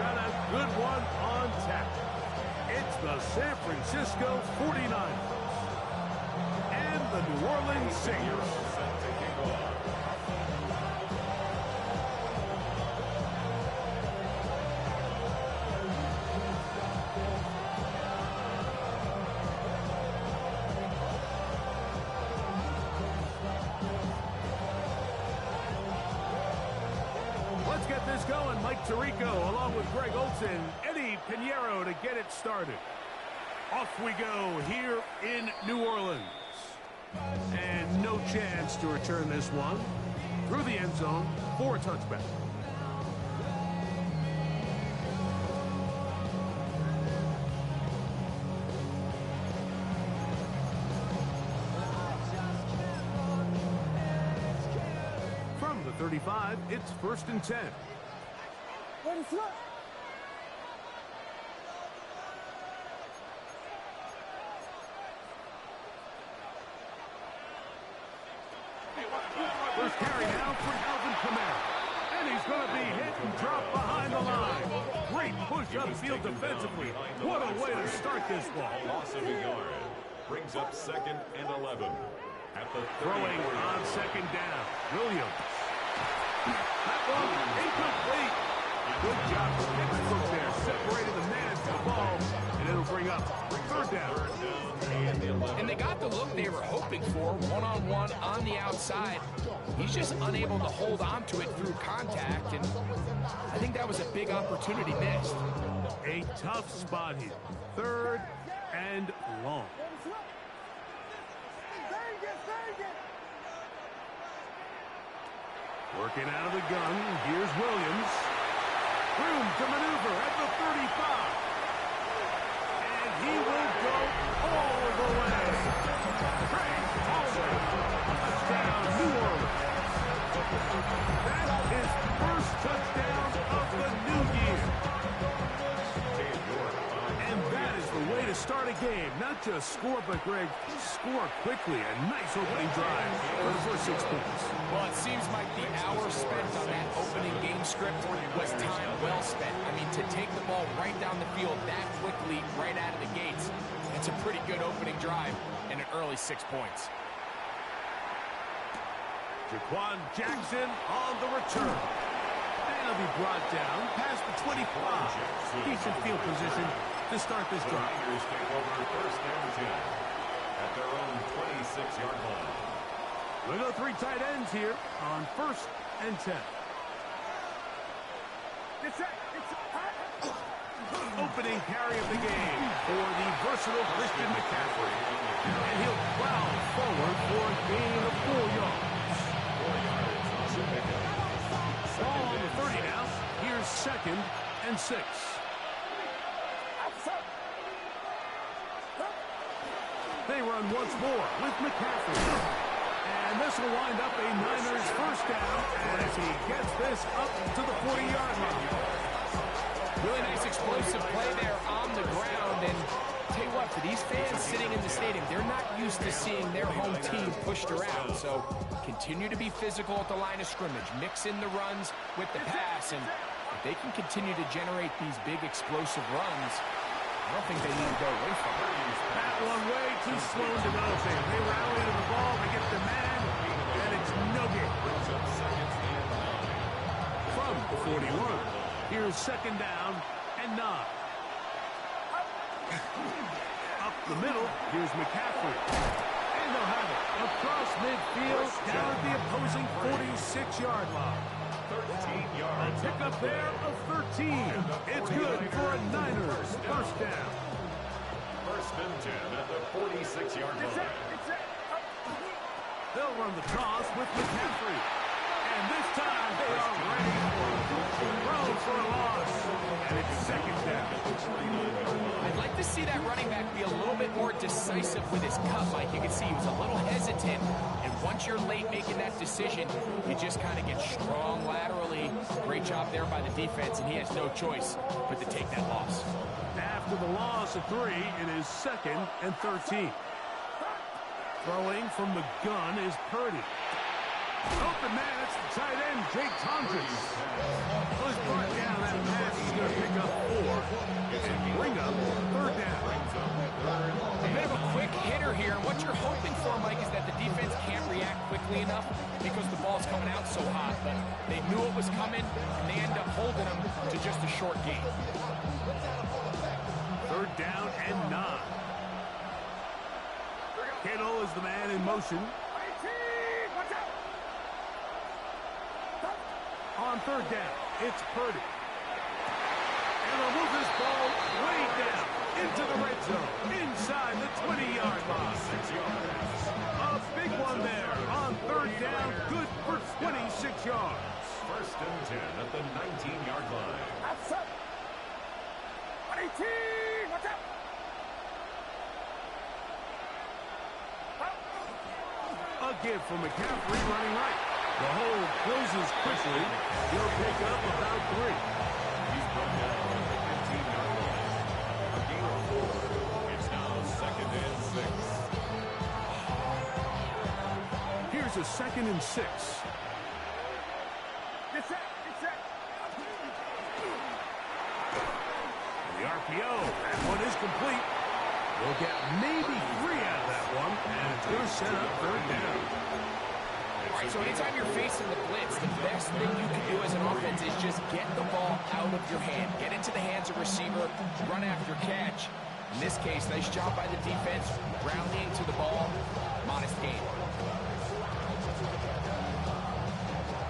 got a good one on tap. It's the San Francisco 49ers and the New Orleans Saints. Let's get this going. Mike Tirico along with Greg Olson, Eddie Pinheiro to get it started. Off we go here in New Orleans. And no chance to return this one through the end zone for a touchback. From the 35, it's 1st and 10. First carry now for Alvin Kamara. And he's going to be hit and dropped behind the line. Great push upfield defensively. What a way to start this ball. Loss of a yard. Brings up 2nd and 11. At the throwing on 2nd down. Williams. That one incomplete. Good job to get the foot there. Separating the man to the ball. And it'll bring up 3rd down. And they got the look they were hoping for, one-on-one on the outside. He's just unable to hold on to it through contact, and I think that was a big opportunity missed. A tough spot here. 3rd and long. Working out of the gun, here's Williams. Room to maneuver at the 35. And he will go all the way. Craig Palmer. Touchdown, New Orleans. That is first touchdown of the new year. And that is the way to start a game. Not just score, but, Greg, score quickly. A nice opening drive for the first 6 points. Well, it seems like the hour spent on that opening game script was time well spent. I mean, to take the ball right down the field that quickly, right out of the gates, it's a pretty good opening drive and an early 6 points. Jaquan Jackson on the return. And he'll be brought down past the 25. Decent field position to start this drive. Niners take over 1st and 10 at their own 26-yard line. We'll go 3 tight ends here on 1st and 10. Opening carry of the game for the versatile Christian McCaffrey. And he'll plow forward for a gain of 4 yards. Ball on the 30 now. Here's 2nd and 6. They run once more with McCaffrey. And this will wind up a Niners 1st down as he gets this up to the 40-yard line. Really nice explosive play there on the ground. And tell you what, for these fans sitting in the stadium, they're not used to seeing their home team pushed around. So continue to be physical at the line of scrimmage. Mix in the runs with the pass. And if they can continue to generate these big explosive runs, I don't think they need to go away from it. That one way too slow to developing. They rally to the ball, they get the man, and it's no good. From the 41, here's 2nd down and 9. Up the middle, here's McCaffrey. And they'll have it across midfield, down at the opposing 46-yard line. 13 yards. A pickup there of 13. It's good for a Niners 1st down. 1st and 10 at the 46-yard line. They'll run the toss with McCaffrey. And this time they are ready for it. Throw for a loss. And it's 2nd down. I'd like to see that running back be a little bit more decisive with his cut, Mike. You can see he was a little hesitant. And once you're late making that decision, you just kind of get strong laterally. Great job there by the defense, and he has no choice but to take that loss. After the loss of 3, it is 2nd and 13. Throwing from the gun is Purdy. Open man, it's the tight end, Jake Thompson. He's brought down that pass. He's going to pick enough because the ball's coming out so hot. But they knew it was coming, and they end up holding them to just a short gain. 3rd down and 9. Kittle is the man in motion. On 3rd down, it's Purdy. And they'll move this ball way down into the red zone, inside the 20-yard line. 6 yards. A big one there on 3rd down, good for 26 yards. 1st and 10 at the 19-yard line. A give from McCaffrey running right. The hole closes quickly. He'll pick up about 3. He's brought down at the 15-yard line. A gain of 4. It's now 2nd and 6. Here's a 2nd and 6. The RPO, that one is complete. We'll get maybe 3 out of that one, and it's going to set up 3rd down. All right, so anytime you're facing the blitz, the best thing you can do as an offense is just get the ball out of your hand. Get into the hands of receiver, run after catch. In this case, nice job by the defense, rallying to the ball. Modest gain.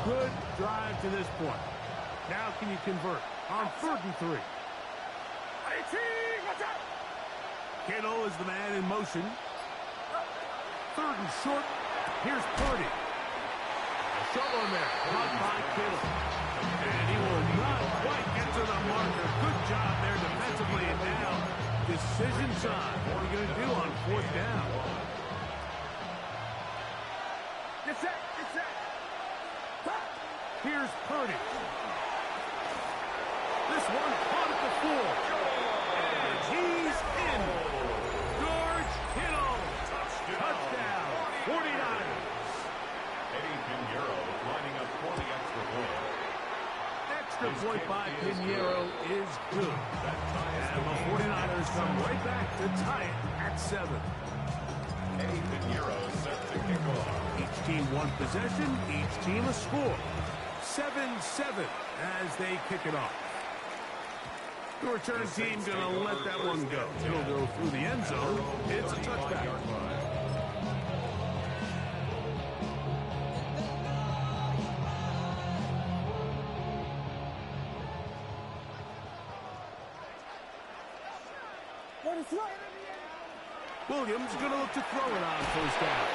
Good drive to this point. Now can you convert on 3rd and 3? Kittle is the man in motion. 3rd and short. Here's Purdy. A short one there. Caught by Kittle. And he will not quite get to the marker. Good job there defensively. And now, decision time. What are we going to do on 4th down? Here's Purdy. This one caught at the 4. And he's in. George Kittle. Touchdown. 49ers. Eddie Pinheiro lining up for the extra point. Extra point by Pinheiro is good. And the 49ers come right back to tie it at 7. Eddie Pinheiro set to kick off. Each team one possession, each team a score. 7-7 as they kick it off. The return team going to let that one go. It'll go through the end zone. It's a touchback. Williams going to look to throw it on 1st down.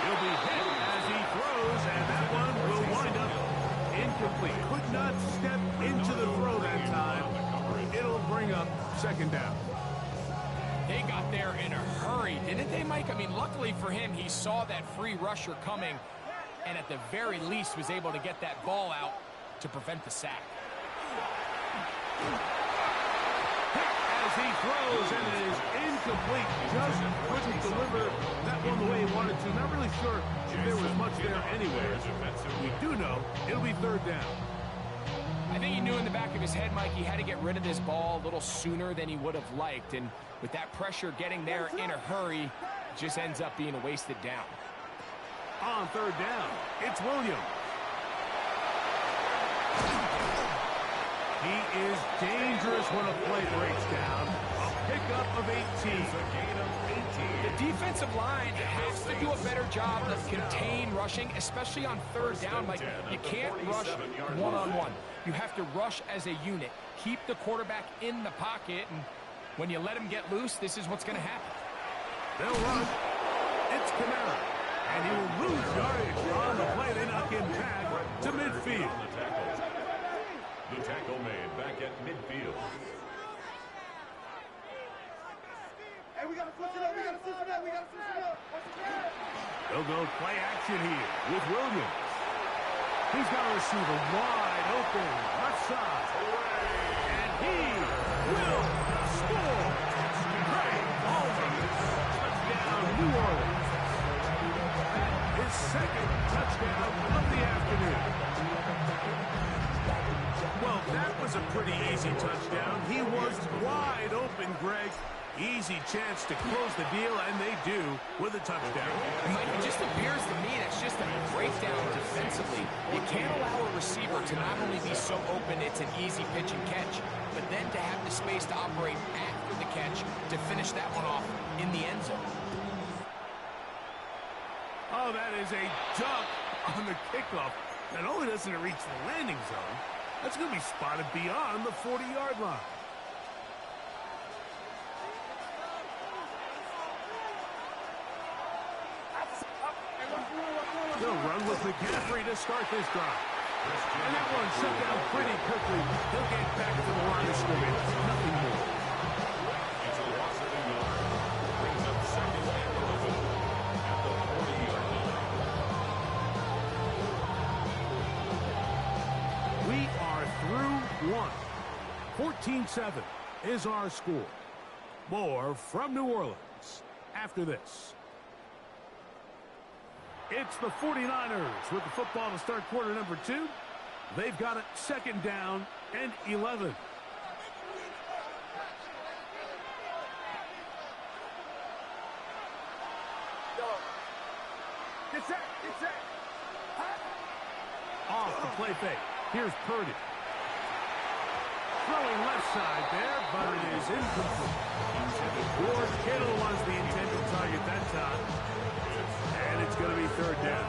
He'll be hit as he throws, and that one will wind up incomplete. Could not step into the throw that time. It'll bring up 2nd down. They got there in a hurry, didn't they, Mike? I mean, luckily for him, he saw that free rusher coming, and at the very least was able to get that ball out to prevent the sack. As he throws, and it is incomplete. Just couldn't deliver that one the way he wanted to. Not really sure if there was much there anywhere. We do know it'll be 3rd down. I think he knew in the back of his head, Mike, he had to get rid of this ball a little sooner than he would have liked. And with that pressure getting there in a hurry, it just ends up being a wasted down. On 3rd down, it's Williams. He is dangerous when a play breaks down. A pickup of 18. The defensive line has to do a better job of contain rushing, especially on 3rd down. Like, you can't rush one-on-one. You have to rush as a unit. Keep the quarterback in the pocket, and when you let him get loose, this is what's going to happen. They'll run. It's Kamara. And he will lose yardage on the play. They knock him back to midfield. The tackle made back at midfield. Hey, we gotta switch it up, we gotta switch it up, we gotta switch it up. They'll go play action here with Williams. He's got a receiver wide open, left side. And he will score. Great touchdown, New Orleans. His 2nd touchdown of the afternoon. Well, that was a pretty easy touchdown. He was wide open, Greg. Easy chance to close the deal, and they do with a touchdown. Mike, it just appears to me that's just a breakdown defensively. You can't allow a receiver to not only be so open it's an easy pitch and catch, but then to have the space to operate after the catch to finish that one off in the end zone. Oh, that is a dunk on the kickoff. Not only doesn't it reach the landing zone, that's going to be spotted beyond the 40-yard line. They'll run with McCaffrey to start this drive. And that one shut down pretty quickly. He'll get back to the line of scrimmage. Nothing more. It's a loss of a yard. Brings up second and 11 at the 40-yard line. We are through one. 14-7 is our score. More from New Orleans after this. It's the 49ers with the football to start quarter number 2. They've got it second down and 11. Get set, get set. Off the play fake. Here's Purdy. Throwing left side there, but it is incomplete. Ward Kittle was the intended target that time. And it's going to be third down.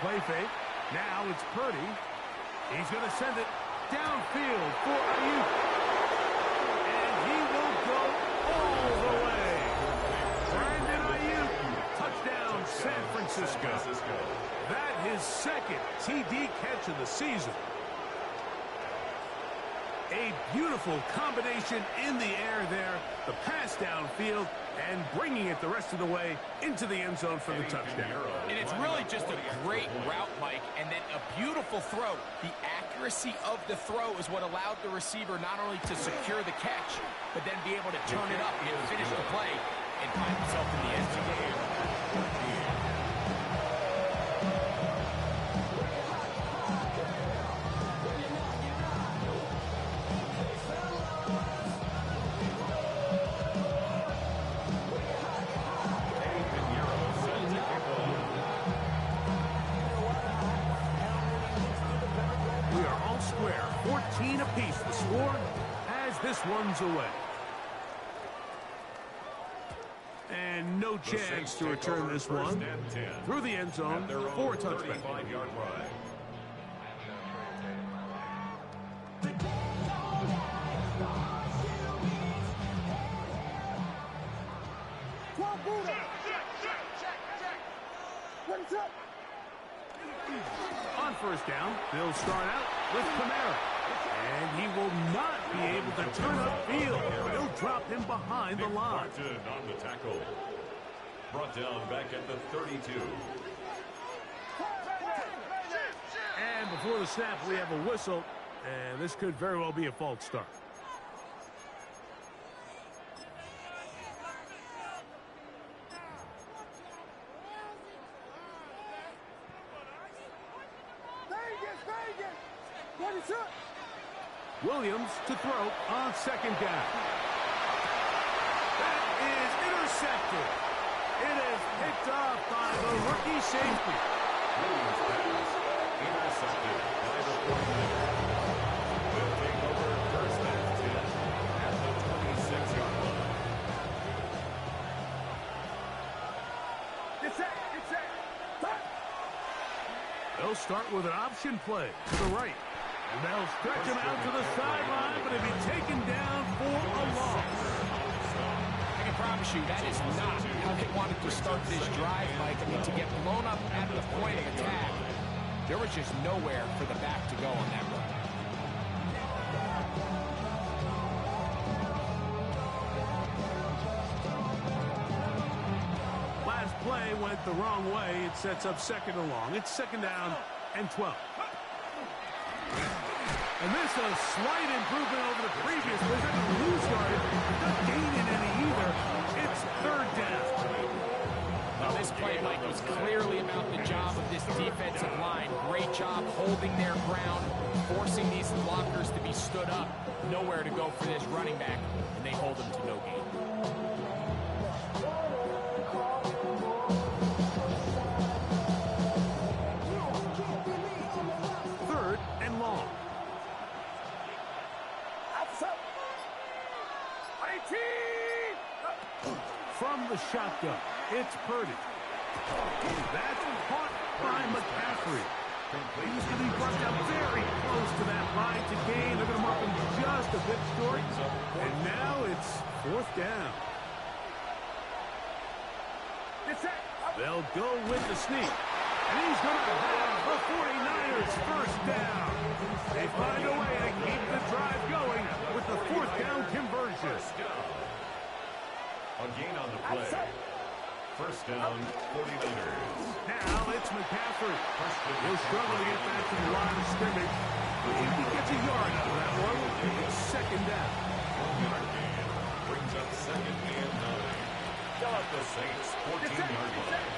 Play fake. Now it's Purdy. He's going to send it downfield for Ayuk. And he will go all the way. Brandon Ayuk. Touchdown, San Francisco. That his second TD catch of the season. A beautiful combination in the air there. The pass downfield and bringing it the rest of the way into the end zone for the touchdown. And it's really just a great route, Mike, and then a beautiful throw. The accuracy of the throw is what allowed the receiver not only to secure the catch, but then be able to turn it up and finish the play and find himself in the end zone. Square, 14 apiece the score as this one's away. And no chance to return this one through the end zone for a touchback. 35-yard line. On first down, they'll start out with Kamara. And he will not be able to turn upfield. They'll drop him behind the line. On the tackle. Brought down back at the 32. And before the snap, we have a whistle. And this could very well be a false start. Williams to throw on second down. That is intercepted. It is picked off by the rookie safety. Williams pass intercepted by the 49ers. Will take over first and 10 at the 26-yard line. Get set, get set. They'll start with an option play to the right. And they'll stretch him out to the sideline, but he'll be taken down for a loss. I can promise you that is not how they wanted to start this drive, Mike. I mean, to get blown up at the point of attack, there was just nowhere for the back to go on that run. Last play went the wrong way. It sets up second and long. It's second down and 12. And this is a slight improvement over the previous. They're going to lose yardage. Not gaining any either. It's third down. Well, this this play, Mike, was clearly about the job of this defensive line. Great job holding their ground, forcing these blockers to be stood up. Nowhere to go for this running back, and they hold him to no gain. Third and long. From the shotgun, it's Purdy. That's caught by McCaffrey. He's going to be brought down very close to that line to gain. They're going to mark him just a bit short. And now it's fourth down. They'll go with the sneak. And he's going to have the 49ers first down. They find a way to keep the drive going with the fourth down conversion. A gain on the play. First down, 49ers. Now it's McCaffrey. He'll struggle to get back to the line of scrimmage. But if he gets a yard out of that one, it's second down. 1-yard gain brings up second and 9. Got the Saints 14-yard line.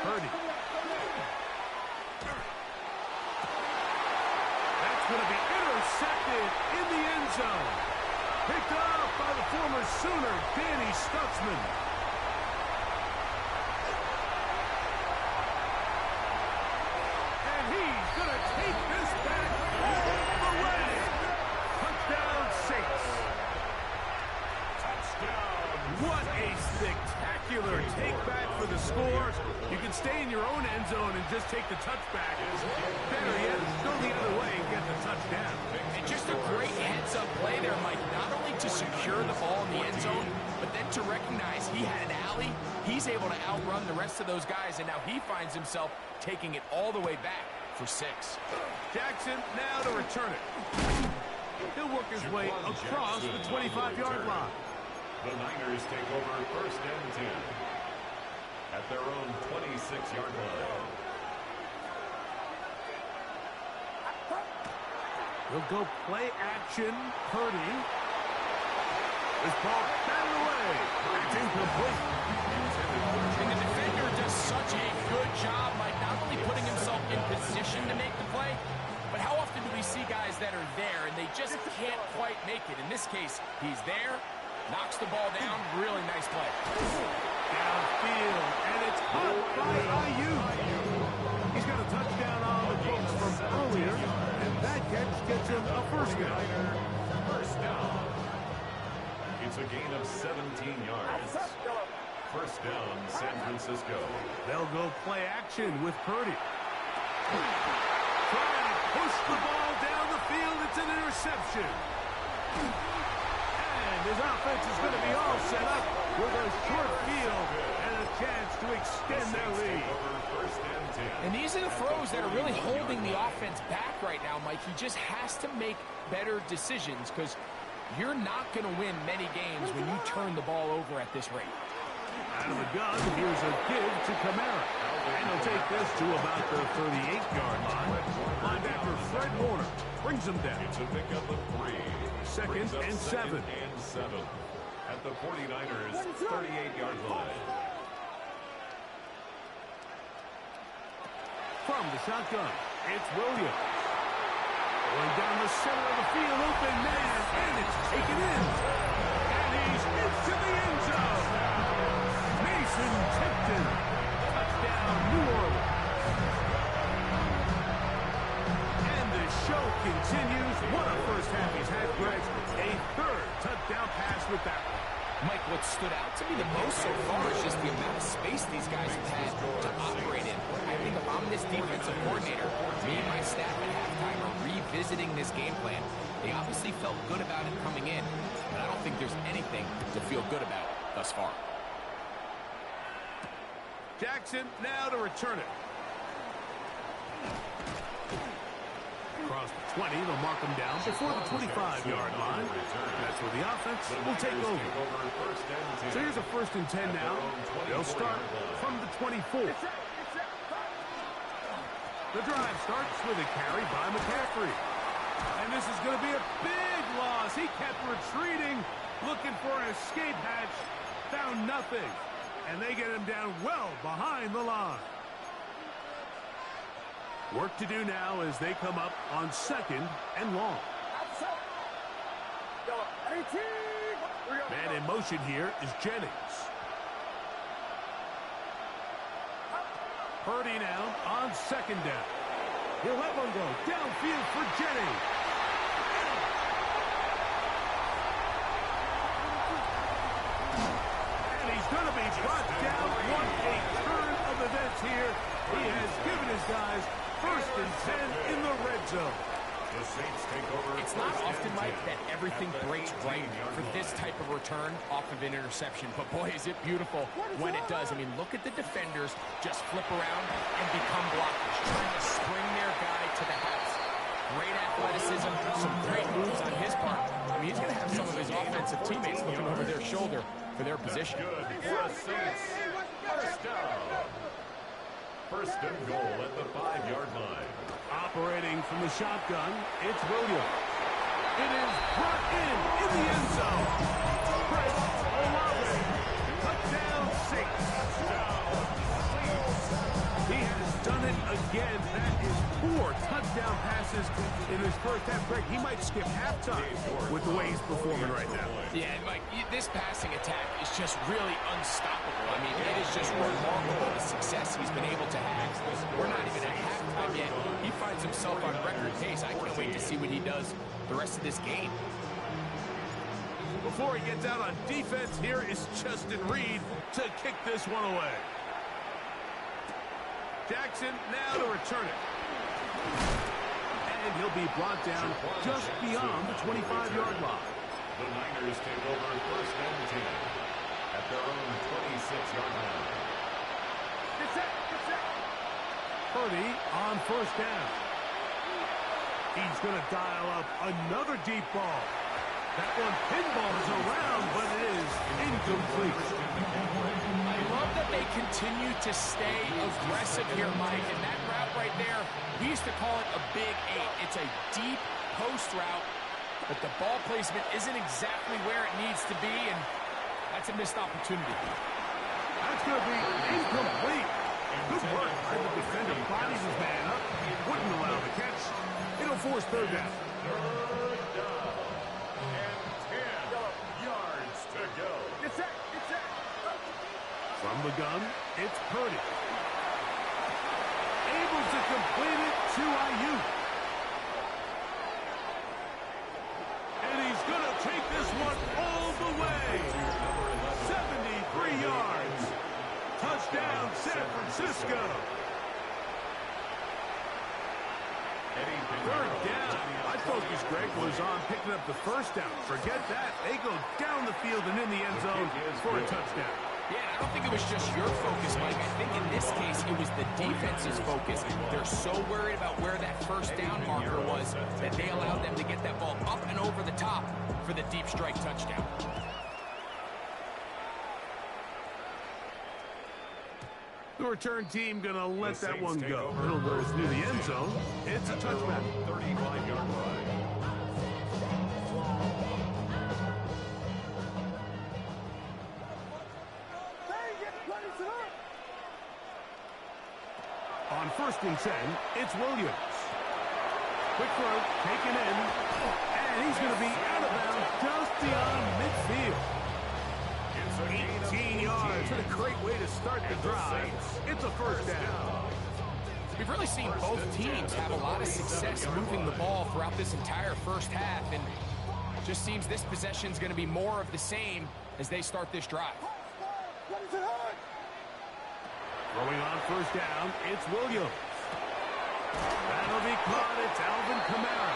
Purdy. That's going to be intercepted in the end zone. Picked up by the former Sooner, Danny Stutzman. And he's going to take this back all the way. Touchdown, Saints. Touchdown. What a spectacular take back for the score. You can stay in your own end zone and just take the touchback. Better yet, go the other way and get the touchdown. And just a great heads-up play there, Mike. Not only to secure the ball in the end zone, but then to recognize he had an alley. He's able to outrun the rest of those guys, and now he finds himself taking it all the way back for 6. Jackson now to return it. He'll work his way across the 25-yard line. The Niners take over first and 10 at their own 26-yard line. He'll go play action. Purdy. This ball batted away. It's incomplete. And the defender does such a good job by not only putting himself in position to make the play, but how often do we see guys that are there and they just can't quite make it? In this case, he's there, knocks the ball down. Really nice play. Downfield, and it's caught by Ayuk. He's got a touchdown on the books from earlier, and that catch gets him a first down. First down. It's a gain of 17 yards. First down, San Francisco. They'll go play action with Purdy. Trying to push the ball down the field. It's an interception. And his offense is going to be all set up with a short field and a chance to extend their lead. And these are the throws that are really holding the offense back right now, Mike. He just has to make better decisions because you're not going to win many games when you turn the ball over at this rate. Out of the gun, here's a give to Kamara. And he'll take this to about the 38-yard line. Linebacker Fred Warner brings him down. It's a pickup of 3. Second and 7. At the 49ers' 38-yard line. From the shotgun, it's Williams. Going down the center of the field, open man, and it's taken in. And he's into the end zone. Mason Tipton. Touchdown, New Orleans. And the show continues. What a first half he's had, Greg. A third touchdown pass with that one. Mike, what stood out to me the most so far is just the amount of space these guys have had to operate in. I think if I'm this defensive coordinator, me and my staff at halftime are revisiting this game plan. They obviously felt good about it coming in, but I don't think there's anything to feel good about thus far. Jackson now to return it. Across the 20, they'll mark him down before the 25-yard line. That's where the offense will take over. So here's a first and 10 now. They'll start from the 24. The drive starts with a carry by McCaffrey. And this is going to be a big loss. He retreating, looking for an escape hatch. Found nothing. And they get him down well behind the line. Work to do now as they come up on 2nd and long. Man in motion here is Jennings. Purdy now on 2nd down. He'll let one go. Downfield for Jennings. And he's going to be brought down. What a turn of events here. He has given his guys 1st and 10 in the red zone. The Saints take over. It's not often, Mike, that everything breaks right for this type of return off of an interception. But, boy, is it beautiful when it does. I mean, look at the defenders just flip around and become blockers, trying to spring their guy to the house. Great athleticism, some great moves on his part. I mean, he's going to have some of his offensive teammates looking over their shoulder for their position. Good for the Saints. First down. 1st and goal at the 5-yard line. Operating from the shotgun, it's Williams. It is brought in the end zone. Chris Olave, touchdown Saints. He has done it again. That is 4 touchdown passes in his first half. Greg, he might skip halftime with the way he's performing right now. Yeah, Mike, this passing attack is just really unstoppable. I mean, it is just remarkable the success he's been able to have. We're not even at halftime yet. He finds himself on record pace. I can't wait to see what he does the rest of this game. Before he gets out on defense, here is Justin Reed to kick this one away. Jackson now to return it. And he'll be brought down just beyond the 25-yard line. The Niners take over 1st and 10 at their own 26-yard line. Purdy on 1st down. He's going to dial up another deep ball. That one pinballs around, but it is incomplete. I love that they continue to stay aggressive here, Mike. And that route right there, we used to call it a big 8. It's a deep post route, but the ball placement isn't exactly where it needs to be, and that's a missed opportunity. That's going to be incomplete. Good work by the defender. Bodies his man up. Wouldn't allow the catch. It'll force 3rd down. 3rd down. And 10 yards to go. Get set. From the gun, it's Purdy. Able to complete it to Ayuk. And he's going to take this one all the way. 73 yards. Touchdown, San Francisco. 3rd down. My focus, Greg, was on picking up the 1st down. Forget that. They go down the field and in the end zone for a touchdown. Yeah, I don't think it was just your focus, Mike. I think in this case, it was the defense's focus. They're so worried about where that 1st down marker was that they allowed them to get that ball up and over the top for the deep strike touchdown. The return team going to let that one go. It'll go through the end zone. It's a touchback. 35-yard line. On 1st and 10, it's Williams. Quick throw, taken in, and he's going to be out of bounds just beyond midfield. 18 yards. What a great way to start the drive. It's a 1st down. We've really seen both teams have a lot of success moving the ball throughout this entire first half, and just seems this possession is going to be more of the same as they start this drive. Throwing on 1st down, it's Williams. That'll be caught. It's Alvin Kamara.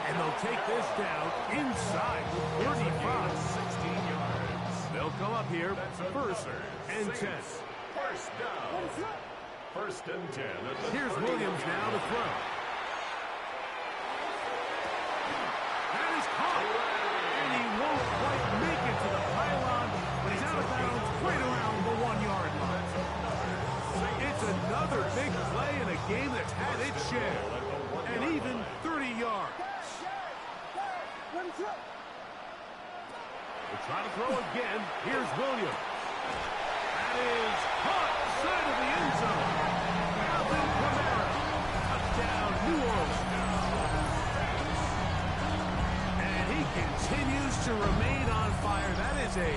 And they'll take this down inside 35. 16 yards. They'll come up here 1st and 10. 1st down. 1st and 10. Here's Williams now to throw. That is caught. And he won't quite make it to the pylon, but he's out of bounds right around the 1-yard line. It's another big play in a game that's had its share. And even 30 yards. They try to throw again. Here's Williams. That is caught side of the end zone. Alvin Kamara. Touchdown, New Orleans. And he continues to remain on fire. That is a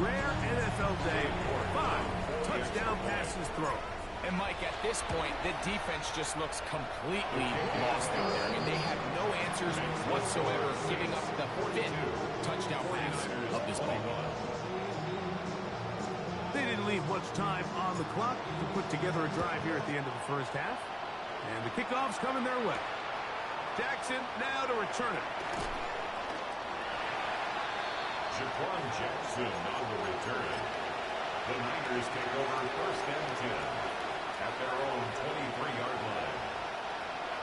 rare NFL day for 5 touchdown passes thrown. And, Mike, at this point, the defense just looks completely lost out there. I mean, they have no answers whatsoever, giving up the 5th touchdown pass of this ball. They didn't leave much time on the clock to put together a drive here at the end of the first half. And the kickoff's coming their way. Jackson now to return it. Jaquan Jackson on the return. The Niners take over 1st and 10 at their own 23-yard line.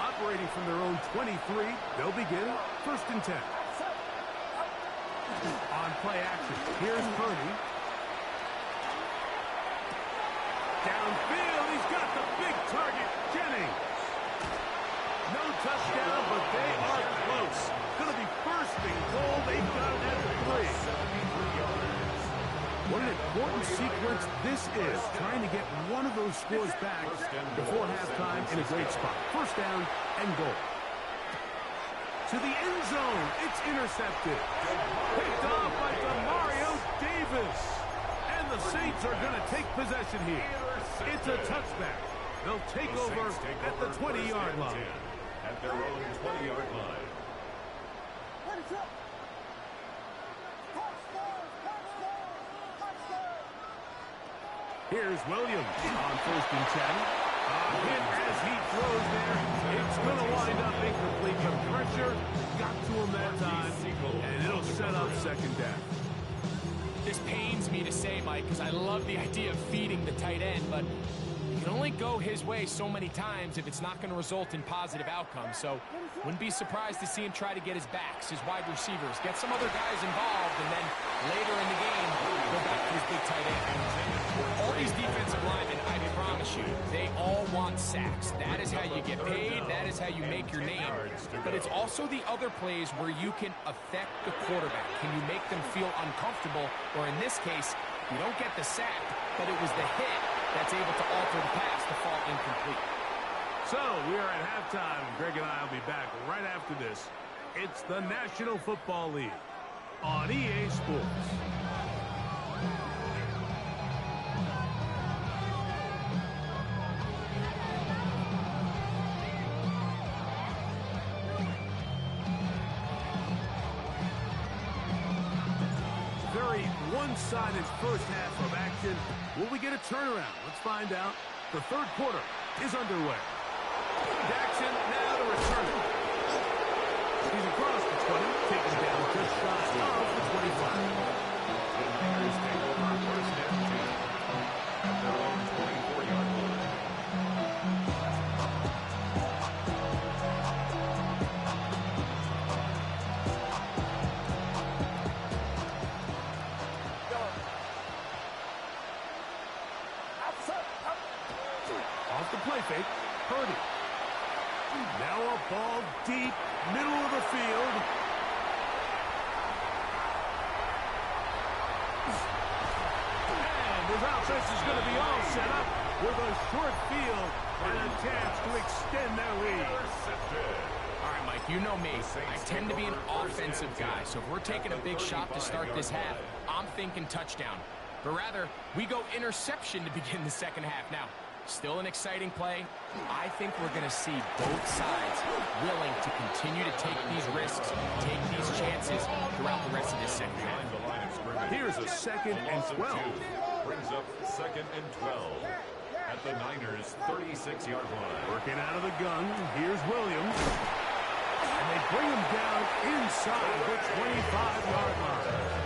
Operating from their own 23, they'll begin 1st and 10. On play action, here's Purdy. Downfield, he's got the big target, Jennings. No touchdown, but they are close. Going to be 1st and goal. They've got it at 3. What an important sequence this is, trying to get one of those scores back before halftime in a great spot. 1st down and goal. To the end zone, it's intercepted. Picked off by Demario Davis. And the Saints are going to take possession here. It's a touchback. They'll take over at the 20-yard line. At their own 20-yard line. Here's Williams on 1st and 10. Hit as he throws there. It's going to wind up incomplete. The pressure got to him that time, and it'll set up 2nd down. This pains me to say, Mike, because I love the idea of feeding the tight end, but you can only go his way so many times if it's not going to result in positive outcomes. So wouldn't be surprised to see him try to get his backs, his wide receivers, get some other guys involved, and then later in the game, go back to his big tight end. All these defensive linemen, I promise you, they all want sacks. That is how you get paid. That is how you make your name. But it's also the other plays where you can affect the quarterback. Can you make them feel uncomfortable? Or in this case, you don't get the sack, but it was the hit that's able to alter the pass to fall incomplete. So we are at halftime. Greg and I will be back right after this. It's the National Football League on EA Sports. Very one-sided first half of action. Will we get a turnaround? Let's find out. The 3rd quarter is underway. Jackson now to return it. He's across the 20, taken down just shy of the 25. The Niners take over 1st and 10 at their own 24-yard line. Off the play fake, Purdy. Now a ball deep, middle of the field. And his offense is going to be all set up with a short field and a chance to extend their lead. All right, Mike, you know me. I tend to be an offensive guy, so if we're taking a big shot to start this half, I'm thinking touchdown. But rather, we go interception to begin the 2nd half. Now, still an exciting play. I think we're going to see both sides willing to continue to take these risks, take these chances throughout the rest of this 2nd half. Here's a 2nd and 12. Brings up 2nd and 12 at the Niners' 36-yard line. Working out of the gun, here's Williams. And they bring him down inside the 25-yard line.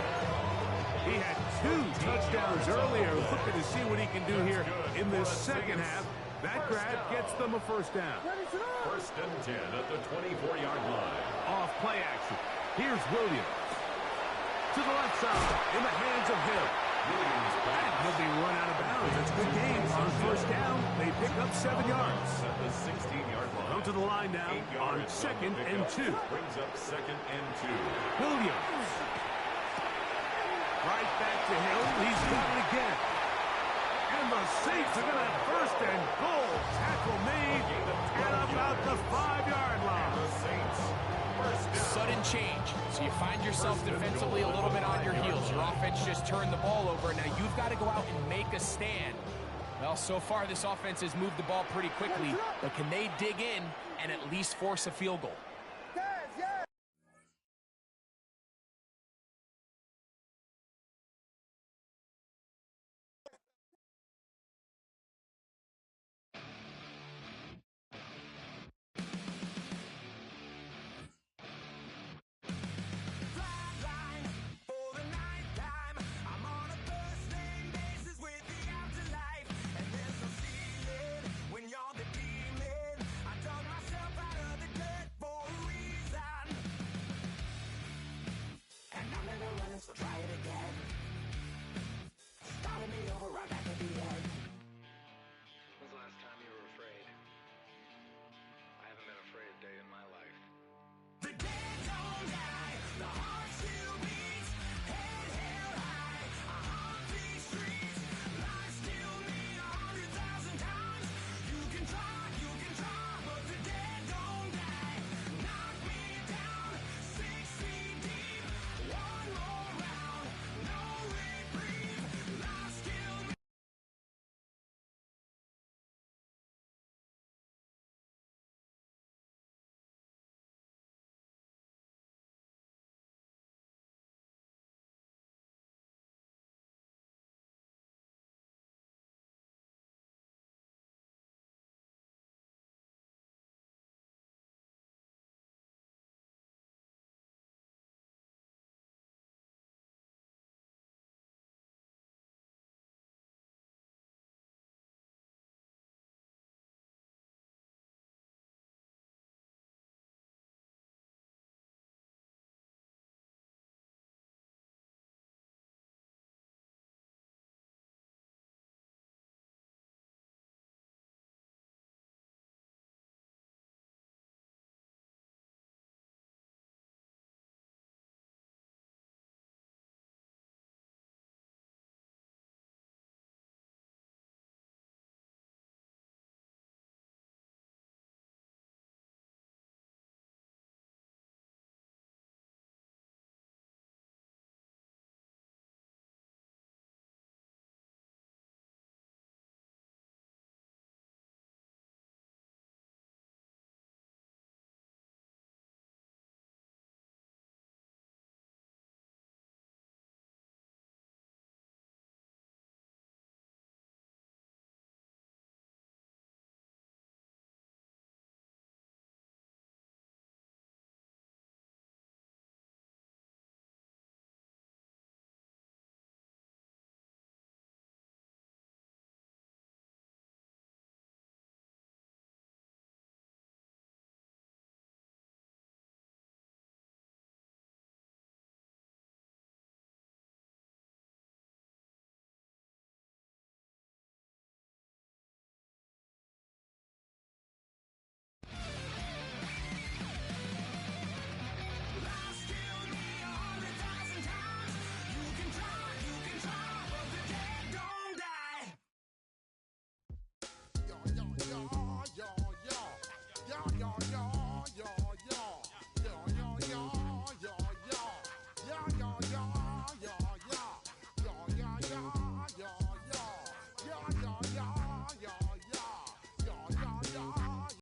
He had 2 touchdowns earlier. Looking to see what he can do here in this 2nd half. That grab gets them a 1st down. 1st and 10 at the 24-yard line. Off play action. Here's Williams. To the left side, in the hands of Hill. Williams back. And he'll be run out of bounds. It's a good game. On 1st down, they pick up 7 yards. At the 16-yard line. Come to the line now on 2nd and 2. Brings up 2nd and 2. Williams. Saints are going to have first and goal. Tackle made at about the 5-yard line. Sudden change. So you find yourself defensively a little bit on your heels. Your offense just turned the ball over. Now you've got to go out and make a stand. Well, so far this offense has moved the ball pretty quickly, but can they dig in and at least force a field goal? So try it again. Starting me over